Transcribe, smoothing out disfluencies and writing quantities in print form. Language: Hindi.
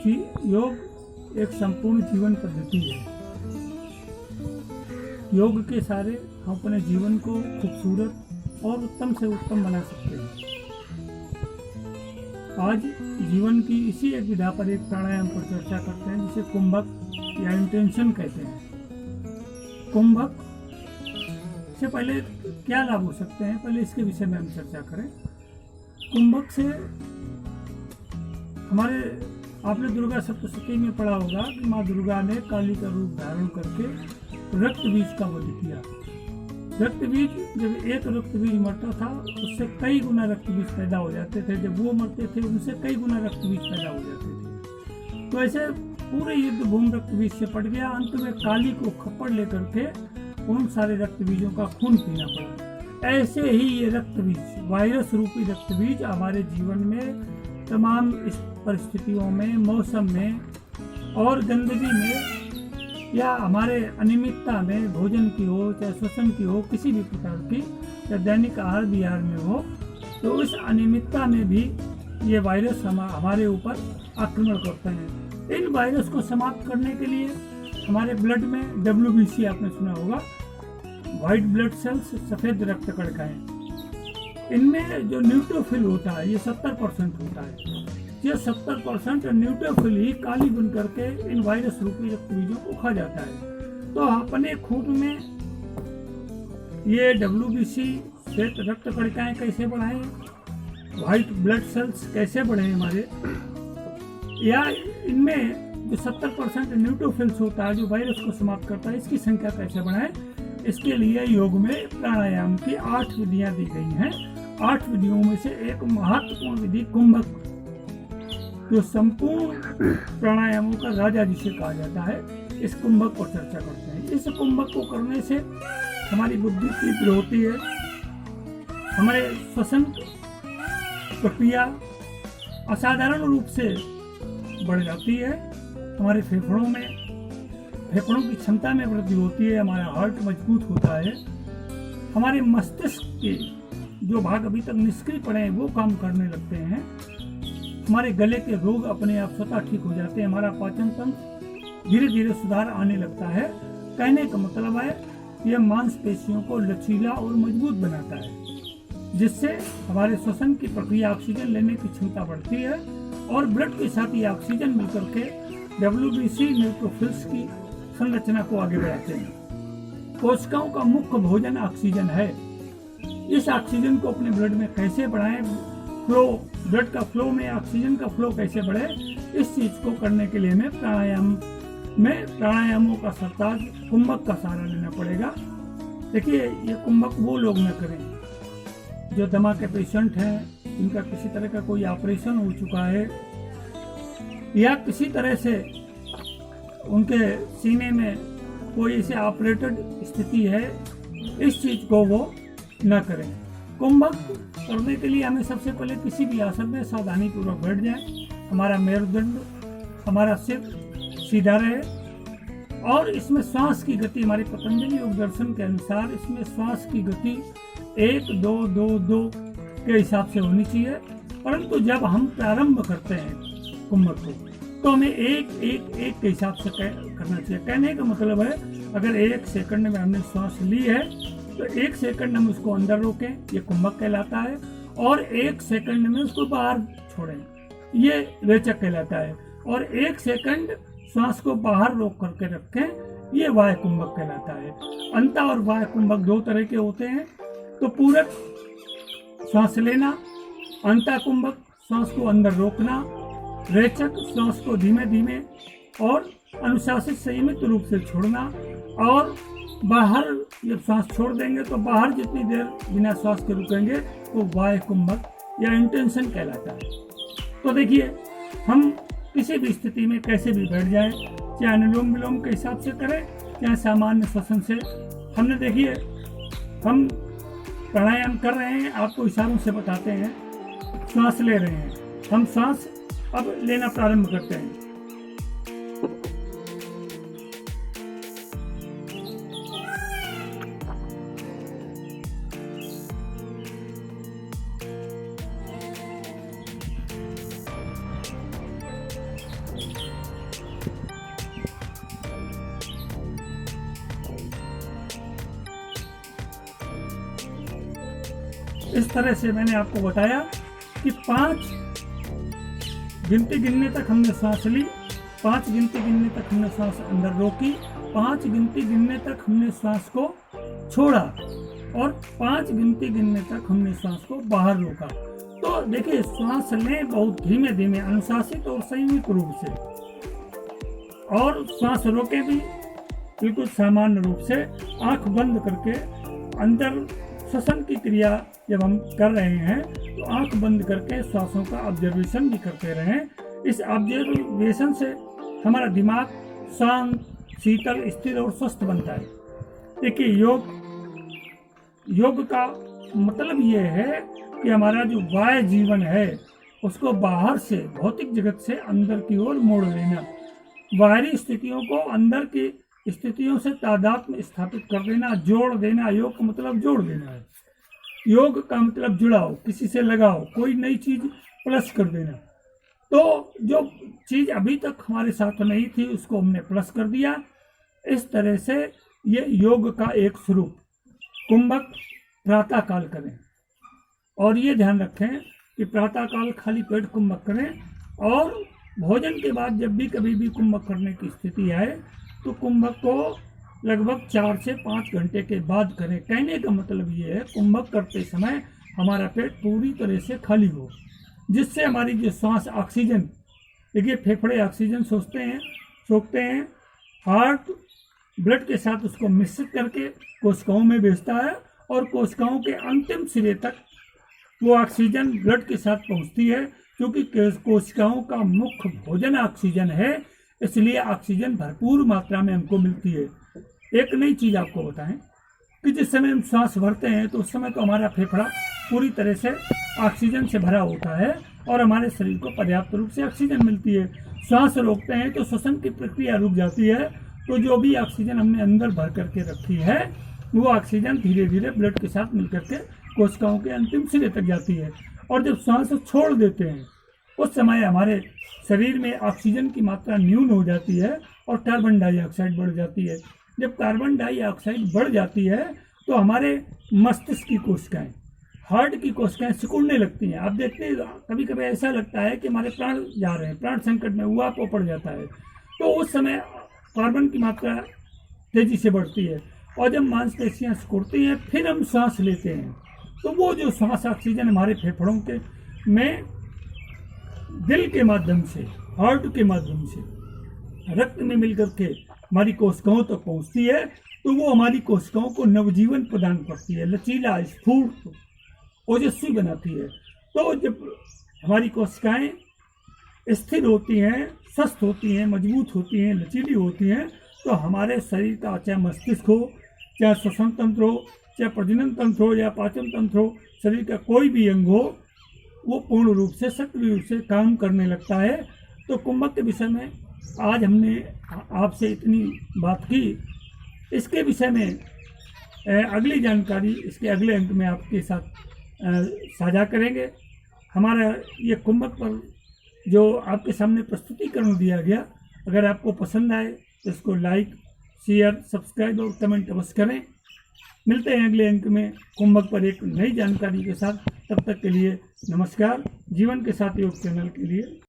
योग एक संपूर्ण जीवन पद्धति है। योग के सहारे हम अपने जीवन को खूबसूरत और उत्तम से उत्तम बना सकते हैं। आज जीवन की इसी एक विधा पर एक प्राणायाम पर चर्चा करते हैं, जिसे कुंभक या इंटेंशन कहते हैं। कुंभक से पहले क्या लाभ हो सकते हैं, पहले इसके विषय में हम चर्चा करें। कुंभक से हमारे, आपने दुर्गा सप्तशती में पढ़ा होगा कि माँ दुर्गा ने काली का रूप धारण करके रक्त बीज का वध किया। रक्त बीज, जब एक रक्त बीज मरता था उससे कई गुना रक्त बीज पैदा हो जाते थे, जब वो मरते थे उनसे कई गुना रक्त बीज पैदा हो जाते थे। तो ऐसे पूरे युद्ध भूमि रक्त बीज से पट गया। अंत में काली को खप्पड़ लेकर के उन सारे रक्त बीजों का खून पीना पड़ा। ऐसे ही ये रक्त बीज, वायरस रूपी रक्त बीज हमारे जीवन में तमाम इस परिस्थितियों में, मौसम में और गंदगी में या हमारे अनियमितता में, भोजन की हो चाहे श्वसन की हो, किसी भी प्रकार की, या दैनिक आहार विहार में हो, तो इस अनियमितता में भी ये वायरस हमारे ऊपर आक्रमण करते हैं। इन वायरस को समाप्त करने के लिए हमारे ब्लड में WBC आपने सुना होगा, व्हाइट ब्लड सेल्स, सफ़ेद रक्त कणिकाएं, इनमें जो न्यूट्रोफिल होता है ये 70% होता है। ये 70% न्यूट्रोफिल ही काली बन करके इन वायरस रूपी रक्त बीजों को खा जाता है। तो अपने खून में ये WBC, श्वेत रक्त कणिकाएं कैसे बढ़ाएं, व्हाइट ब्लड सेल्स कैसे बढ़े हमारे, या इनमें जो 70% न्यूट्रोफिल्स होता है जो वायरस को समाप्त करता है, इसकी संख्या कैसे बढ़ाएं, इसके लिए योग में प्राणायाम की 8 विधियां दी गई हैं। 8 विधियों में से एक महत्वपूर्ण विधि कुंभक, जो संपूर्ण प्राणायामों का राजा जिसे कहा जाता है, इस कुंभक पर चर्चा करते हैं। इस कुंभक को करने से हमारी बुद्धि तीव्र होती है, हमारे श्वसन प्रक्रिया असाधारण रूप से बढ़ जाती है, हमारे फेफड़ों की क्षमता में वृद्धि होती है, हमारा हार्ट मजबूत होता है, हमारे मस्तिष्क के जो भाग अभी तक निष्क्रिय पड़े हैं वो काम करने लगते हैं, हमारे गले के रोग अपने आप स्वतः ठीक हो जाते हैं, हमारा पाचन तंत्र धीरे धीरे सुधार आने लगता है। कहने का मतलब है यह मांसपेशियों को लचीला और मजबूत बनाता है, जिससे हमारे श्वसन की प्रक्रिया, ऑक्सीजन लेने की क्षमता बढ़ती है और ब्लड के साथ ये ऑक्सीजन मिलकर के WBC न्यूट्रोफिल्स की संरचना को आगे बढ़ाते हैं। कोशिकाओं का मुख्य भोजन ऑक्सीजन है। इस ऑक्सीजन को अपने ब्लड में कैसे बढ़ाएं, फ्लो, ब्लड का फ्लो में ऑक्सीजन का फ्लो कैसे बढ़े, इस चीज को करने के लिए हमें प्राणायामों का सरताज कुंभक का सहारा लेना पड़ेगा। देखिए, ये कुंभक वो लोग न करें जो दमा के पेशेंट हैं, जिनका किसी तरह का कोई ऑपरेशन हो चुका है या किसी तरह से उनके सीने में कोई ऐसे ऑपरेटेड स्थिति है, इस चीज को वो न करें। कुंभक करने के लिए हमें सबसे पहले किसी भी आसन में सावधानी पूर्वक बैठ जाए, हमारा मेरुदंड, हमारा सिर सीधा रहे और इसमें श्वास की गति, हमारी पतंजलि योग दर्शन के अनुसार इसमें श्वास की गति 1-2-2-2 के हिसाब से होनी चाहिए। परंतु जब हम प्रारंभ करते हैं कुंभक को, तो हमें 1-1-1 के हिसाब से करना चाहिए। कहने का मतलब है, अगर 1 सेकंड में हमने श्वास ली है तो 1 सेकंड हम उसको अंदर रोकें, ये कुंभक कहलाता है, और 1 सेकंड में उसको बाहर छोड़ें, ये रेचक कहलाता है, और 1 सेकंड श्वास को बाहर रोक करके रखें, ये वायु कुंभक कहलाता है। अंता और वायु कुंभक 2 तरह के होते हैं। तो पूरक श्वास लेना, अंता कुंभक श्वास को अंदर रोकना, रेचक श्वास को धीमे धीमे और अनुशासित संयमित रूप से छोड़ना, और बाहर जब सांस छोड़ देंगे तो बाहर जितनी देर बिना श्वास के रुकेंगे तो वायु कुंभक या इंटेंशन कहलाता है। तो देखिए, हम किसी भी स्थिति में कैसे भी बैठ जाएं, चाहे अनुलोम विलोम के हिसाब से करें, चाहे सामान्य श्वसन से। हमने देखिए, हम प्राणायाम कर रहे हैं, आपको इशारों से बताते हैं, श्वास ले रहे हैं, हम श्वास अब लेना प्रारंभ करते हैं। इस तरह से मैंने आपको बताया कि 5 गिनती गिनने तक हमने सांस ली, 5 गिनती गिनने तक हमने सांस अंदर रोकी, 5 गिनती गिनने तक हमने सांस को छोड़ा और 5 गिनती गिनने तक हमने सांस को बाहर रोका। तो देखिए, सांस लें बहुत धीमे धीमे, अनुशासित और संयमित रूप से, और सांस रोके भी बिल्कुल सामान्य रूप से, आंख बंद करके। अंदर श्वसन की क्रिया जब हम कर रहे हैं तो आंख बंद करके श्वासों का ऑब्जर्वेशन भी करते रहें। इस ऑब्जर्वेशन से हमारा दिमाग शांत, शीतल, स्थिर और स्वस्थ बनता है। देखिए, योग का मतलब ये है कि हमारा जो बाह्य जीवन है उसको बाहर से, भौतिक जगत से अंदर की ओर मोड़ लेना, बाहरी स्थितियों को अंदर की स्थितियों से तादात्म्य स्थापित कर देना, जोड़ देना। योग का मतलब जोड़ देना है। योग का मतलब जुड़ाओ, किसी से लगाओ, कोई नई चीज प्लस कर देना। तो जो चीज अभी तक हमारे साथ नहीं थी उसको हमने प्लस कर दिया। इस तरह से ये योग का एक स्वरूप। कुंभक प्रातः काल करें, और ये ध्यान रखें कि प्रातः काल खाली पेट कुंभक करें, और भोजन के बाद जब भी कभी भी कुंभक करने की स्थिति आए तो कुंभक को लगभग 4 से 5 घंटे के बाद करें। कहने का मतलब ये है, कुंभक करते समय हमारा पेट पूरी तरह से खाली हो, जिससे हमारी जो सांस, ऑक्सीजन, देखिए फेफड़े ऑक्सीजन सोखते हैं, हार्ट ब्लड के साथ उसको मिश्रित करके कोशिकाओं में भेजता है, और कोशिकाओं के अंतिम सिरे तक वो ऑक्सीजन ब्लड के साथ पहुंचती है। क्योंकि कोशिकाओं का मुख्य भोजन ऑक्सीजन है, इसलिए ऑक्सीजन भरपूर मात्रा में हमको मिलती है। एक नई चीज आपको बताएं कि जिस समय हम सांस भरते हैं तो उस समय तो हमारा फेफड़ा पूरी तरह से ऑक्सीजन से भरा होता है और हमारे शरीर को पर्याप्त रूप से ऑक्सीजन मिलती है। सांस रोकते हैं तो श्वसन की प्रक्रिया रुक जाती है, तो जो भी ऑक्सीजन हमने अंदर भर करके रखी है वो ऑक्सीजन धीरे धीरे ब्लड के साथ मिल करके कोशिकाओं के अंतिम सिरे तक जाती है। और जब सांस छोड़ देते हैं उस समय हमारे शरीर में ऑक्सीजन की मात्रा न्यून हो जाती है और कार्बन डाइऑक्साइड बढ़ जाती है। जब कार्बन डाइऑक्साइड बढ़ जाती है तो हमारे मस्तिष्क की कोशिकाएं, हार्ट की कोशिकाएं सिकुड़ने लगती हैं। आप देखते हैं कभी कभी ऐसा लगता है कि हमारे प्राण जा रहे हैं, प्राण संकट में हुआ को पड़ जाता है, तो उस समय कार्बन की मात्रा तेजी से बढ़ती है, और जब मांसपेशियां सिकुड़ती हैं फिर हम सांस लेते हैं, तो वो जो सांस ऑक्सीजन हमारे फेफड़ों के में दिल के माध्यम से, हार्ट के माध्यम से रक्त में मिलकर के हमारी कोशिकाओं तक पहुंचती है, तो वो हमारी कोशिकाओं को नवजीवन प्रदान करती है, लचीला, स्फूर्त, ओजस्वी बनाती है। तो जब हमारी कोशिकाएं स्थिर होती हैं, स्वस्थ होती हैं, मजबूत होती हैं, लचीली होती हैं, तो हमारे शरीर का चाहे मस्तिष्क हो, चाहे श्वसन तंत्र हो, चाहे प्रजनन तंत्र हो या पाचन तंत्र हो, शरीर का कोई भी अंग हो, वो पूर्ण रूप से सक्रिय रूप से काम करने लगता है। तो कुंभक के विषय में आज हमने आपसे इतनी बात की। इसके विषय में अगली जानकारी इसके अगले अंक में आपके साथ साझा करेंगे। हमारा ये कुंभक पर जो आपके सामने प्रस्तुतिकरण दिया गया, अगर आपको पसंद आए तो इसको लाइक, शेयर, सब्सक्राइब और कमेंट अवश्य करें। मिलते हैं अगले अंक में कुंभक पर एक नई जानकारी के साथ। तब तक के लिए नमस्कार। जीवन के साथ योग चैनल के लिए